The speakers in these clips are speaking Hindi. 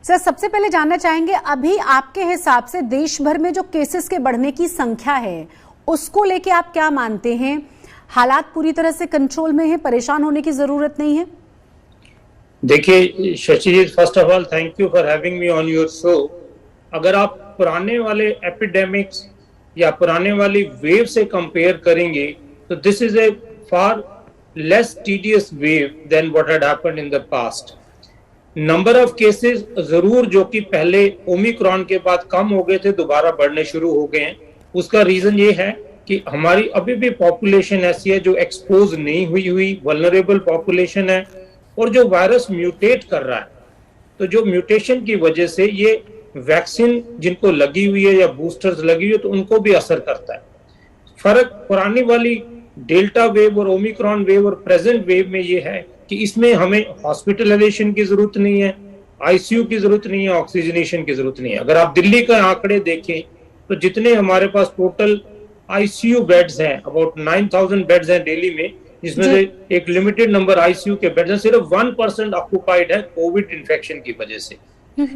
सर, सबसे पहले जानना चाहेंगे, अभी आपके हिसाब से देश भर में जो केसेस के बढ़ने की संख्या है उसको लेके आप क्या मानते हैं? हालात पूरी तरह से कंट्रोल में है, परेशान होने की जरूरत नहीं है? देखिए Shashi ji, first of all thank you for having me on your show. अगर आप पुराने वाले एपिडेमिक्स या पुराने वाली वेव से कंपेयर करेंगे तो this is a far less tedious wave than what had happened in the past. Number of cases जरूर जो कि पहले ओमिक्रॉन के बाद कम हो गए थे, दोबारा बढ़ने शुरू हो गए हैं। उसका रीजन ये है कि हमारी अभी भी पॉपुलेशन ऐसी है जो एक्सपोज नहीं हुई वल्नरेबल पॉपुलेशन है, और जो वायरस म्यूटेट कर रहा है, तो जो म्यूटेशन की वजह से ये वैक्सीन जिनको लगी हुई है या बूस्टर्स लगी हुई है तो उनको भी असर करता है। फर्क पुरानी वाली डेल्टा वेव और ओमिक्रॉन वेव और प्रेजेंट वेव में ये है कि इसमें हमें हॉस्पिटलाइजेशन की जरूरत नहीं है, आईसीयू की जरूरत नहीं है, ऑक्सीजनेशन की जरूरत नहीं है। अगर आप दिल्ली का आंकड़े देखें तो जितने हमारे पास टोटल आईसीयू बेड्स हैं, अबाउट 9000 बेड्स हैं दिल्ली में, जिसमें से एक लिमिटेड नंबर आईसीयू के बेड्स हैं, सिर्फ 1% ऑक्यूपाइड है कोविड इन्फेक्शन की वजह से।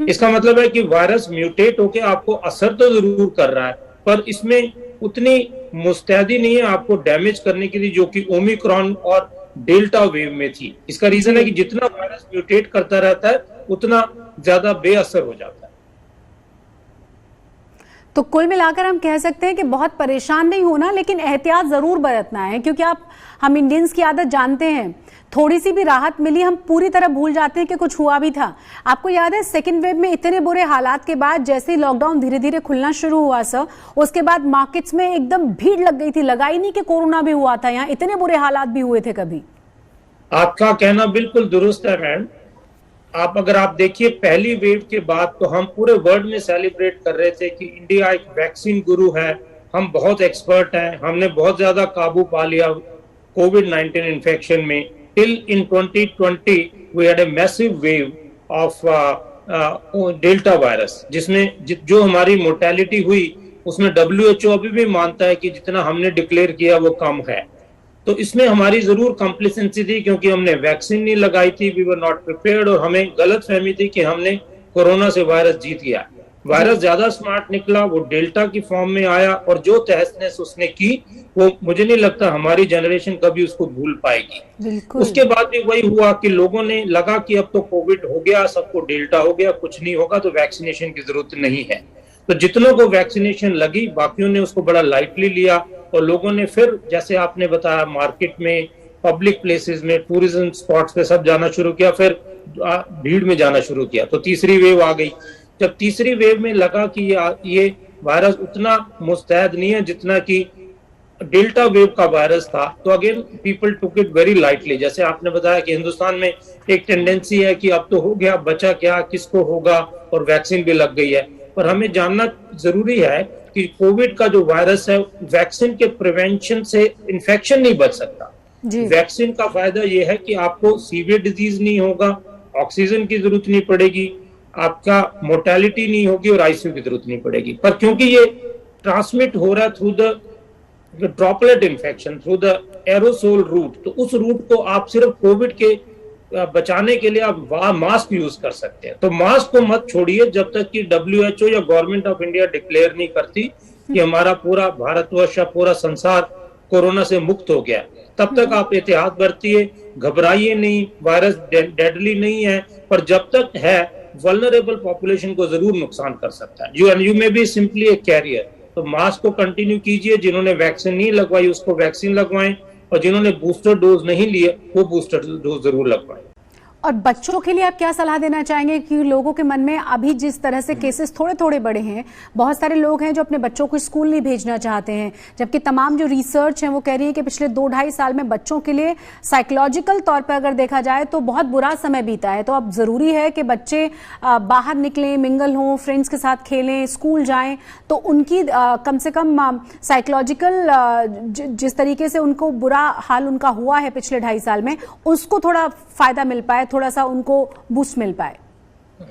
इसका मतलब है कि वायरस म्यूटेट होकर आपको असर तो जरूर कर रहा है, पर इसमें उतनी मुस्तैदी नहीं है आपको डैमेज करने के लिए जो कि ओमिक्रॉन और डेल्टा वेव में थी। इसका रीजन है कि जितना वायरस म्यूटेट करता रहता है उतना ज्यादा बेअसर हो जाता है। तो कुल मिलाकर हम कह सकते हैं कि बहुत परेशान नहीं होना, लेकिन एहतियात जरूर बरतना है, क्योंकि हम इंडियंस की आदत जानते हैं, थोड़ी सी भी राहत मिली हम पूरी तरह भूल जाते हैं कि कुछ हुआ भी था। आपको याद है सेकेंड वेव में इतने बुरे हालात के बाद जैसे ही लॉकडाउन धीरे धीरे खुलना शुरू हुआ सर, उसके बाद मार्केट्स में एकदम भीड़ लग गई थी। लगा ही नहीं कि कोरोना भी हुआ था, यहाँ इतने बुरे हालात भी हुए थे कभी। आपका कहना बिल्कुल दुरुस्त है मैम। अगर आप देखिए पहली वेव के बाद तो हम पूरे वर्ल्ड में सेलिब्रेट कर रहे थे कि इंडिया एक वैक्सीन गुरु है, हम बहुत एक्सपर्ट हैं, हमने बहुत ज्यादा काबू पा लिया कोविड-19 इन्फेक्शन में। Till in 2020 we had a massive wave of delta virus, जिसमें जो हमारी मोर्टेलिटी हुई उसमें WHO अभी भी मानता है कि जितना हमने डिक्लेयर किया वो कम है। तो इसमें हमारी जरूर कॉम्प्लिसेंसी थी क्योंकि हमने वैक्सीन नहीं लगाई थी, वी वर नॉट प्रिपेयर्ड, और हमें गलत फहमी थी कि हमने कोरोना से वायरस जीत गया। वायरस ज्यादा स्मार्ट निकला, वो डेल्टा की फॉर्म में आया, और जो तहस उसने की वो मुझे नहीं लगता हमारी जनरेशन कभी उसको भूल पाएगी। उसके बाद भी वही हुआ कि लोगों ने लगा कि अब तो कोविड हो गया, सबको डेल्टा हो गया, कुछ नहीं होगा, तो वैक्सीनेशन की जरूरत नहीं है। तो जितनों को वैक्सीनेशन लगी बाकियों ने उसको बड़ा लाइटली लिया, और लोगों ने फिर जैसे आपने बताया मार्केट में, पब्लिक प्लेसेस में, टूरिज्म स्पॉट्स पे सब जाना शुरू किया, फिर भीड़ में जाना शुरू किया। तो तीसरी वेव आ गई। जब तीसरी वेव में लगा कि ये वायरस उतना मुस्तैद नहीं है जितना कि डेल्टा वेव का वायरस था, तो again people took it very lightly. जैसे आपने बताया कि हिंदुस्तान में एक टेंडेंसी है कि अब तो हो गया, बचा क्या, किसको होगा, और वैक्सीन भी लग गई है। पर हमें जानना जरूरी है कि कोविड का जो वायरस है, वैक्सीन के प्रिवेंशन से इन्फेक्शन नहीं बच सकता। वैक्सीन का फायदा यह है कि आपको सीवियर डिजीज नहीं होगा, ऑक्सीजन की जरूरत नहीं पड़ेगी, आपका मोर्टेलिटी नहीं होगी, और आईसीयू की जरूरत नहीं पड़ेगी। पर क्योंकि ये ट्रांसमिट हो रहा है through the droplet infection, through the aerosol route, तो उस रूट को आप सिर्फ कोविड के बचाने के लिए आप मास्क यूज कर सकते हैं। तो मास्क को मत छोड़िए जब तक कि WHO या गवर्नमेंट ऑफ इंडिया डिक्लेयर नहीं करती कि हमारा पूरा भारतवर्ष या पूरा संसार कोरोना से मुक्त हो गया। तब तक आप एहतियात बरतिए, घबराइए नहीं, वायरस डेडली नहीं है, पर जब तक है वल्नरेबल पॉपुलेशन को जरूर नुकसान कर सकता है। You may be simply a carrier. तो मास्क को कंटिन्यू कीजिए, जिन्होंने वैक्सीन नहीं लगवाई उसको वैक्सीन लगवाएं, और जिन्होंने बूस्टर डोज नहीं लिए वो बूस्टर डोज जरूर लगवाएं। और बच्चों के लिए आप क्या सलाह देना चाहेंगे कि लोगों के मन में अभी जिस तरह से केसेस थोड़े थोड़े बढ़े हैं, बहुत सारे लोग हैं जो अपने बच्चों को स्कूल नहीं भेजना चाहते हैं, जबकि तमाम जो रिसर्च है वो कह रही है कि पिछले 2-2.5 साल में बच्चों के लिए साइकोलॉजिकल तौर पर अगर देखा जाए तो बहुत बुरा समय बीता है। तो अब जरूरी है कि बच्चे बाहर निकलें, मिंगल हों, फ्रेंड्स के साथ खेलें, स्कूल जाएं, तो उनकी कम से कम साइकोलॉजिकल जिस तरीके से उनको बुरा हाल उनका हुआ है पिछले 2.5 साल में, उसको थोड़ा फायदा मिल पाए, थोड़ा सा उनको बूस्ट मिल पाए।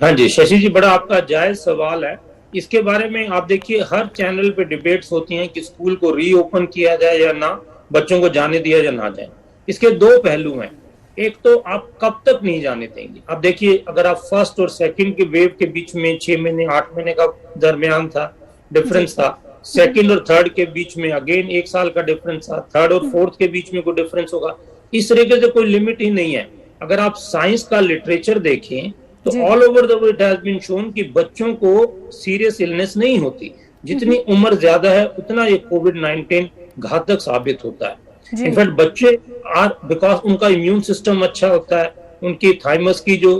हाँ जी शशि जी, बड़ा आपका जायज सवाल है। इसके बारे में आप देखिए हर चैनल पे डिबेट्स होती हैं कि स्कूल को रीओपन किया जाए या ना, बच्चों को जाने दिया या ना जाए। इसके दो पहलू हैं। एक तो आप कब तक नहीं जाने देंगे। अब देखिए, अगर आप फर्स्ट और सेकंड के वेव के बीच में 6 महीने 8 महीने का दरमियान था, डिफरेंस था, सेकंड और थर्ड के बीच में अगेन 1 साल का डिफरेंस था, थर्ड और फोर्थ के बीच में कोई डिफरेंस होगा, इस तरीके से कोई लिमिट ही नहीं है। अगर आप साइंस का लिटरेचर देखें तो all over the world it has been shown कि बच्चों को सीरियस इलनेस नहीं होती। जितनी उम्र ज्यादा है उतना ये कोविड-19 घातक साबित होता है। इनफैक्ट बच्चे बिकॉज उनका इम्यून सिस्टम अच्छा होता है, उनकी थाइमस की जो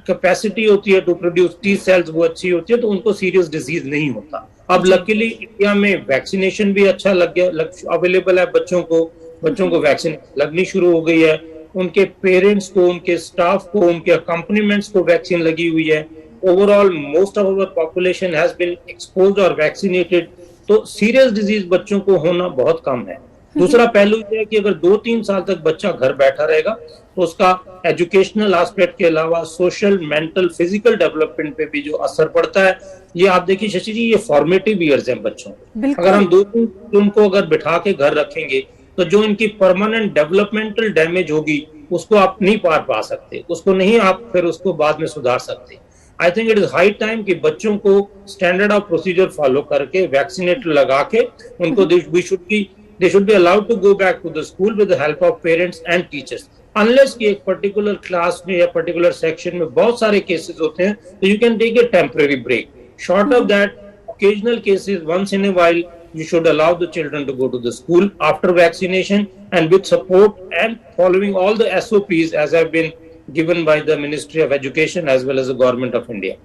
कैपेसिटी होती है टू प्रोड्यूस टी सेल्स वो अच्छी होती है, तो उनको सीरियस डिजीज नहीं होता। अब लकीली इंडिया में वैक्सीनेशन भी अच्छा लग गया, अवेलेबल है बच्चों को वैक्सीन लगनी शुरू हो गई है, उनके पेरेंट्स को, उनके स्टाफ को, उनके अकम्पनीमेंट्स को वैक्सीन लगी हुई है। Overall most of our population has been exposed और वैक्सीनेटेड, तो सीरियस डिजीज बच्चों को होना बहुत कम है। दूसरा पहलू यह है कि अगर 2-3 साल तक बच्चा घर बैठा रहेगा तो उसका एजुकेशनल एस्पेक्ट के अलावा सोशल, मेंटल, फिजिकल डेवलपमेंट पे भी जो असर पड़ता है, ये आप देखिए शशि जी, ये फॉर्मेटिव ईयर्स हैं बच्चों। अगर हम 2-3 दिन को अगर बिठा के घर रखेंगे तो जो इनकी परमानेंट डेवलपमेंटल डैमेज होगी उसको आप नहीं पार पा सकते, उसको नहीं आप फिर उसको बाद में सुधार सकते। I think it is high time कि बच्चों को स्टैंडर्ड ऑफ प्रोसीजर फॉलो करके वैक्सीनेट लगा के उनको they should be allowed to go back to the school with the help of parents and teachers. Unless कि एक particular class में या particular section में बहुत सारे cases होते हैं, तो you can take a temporary break. Short of that, occasional cases once in a while, you should allow the children to go to the school after vaccination and with support and following all the SOPs as have been given by the Ministry of Education as well as the Government of India.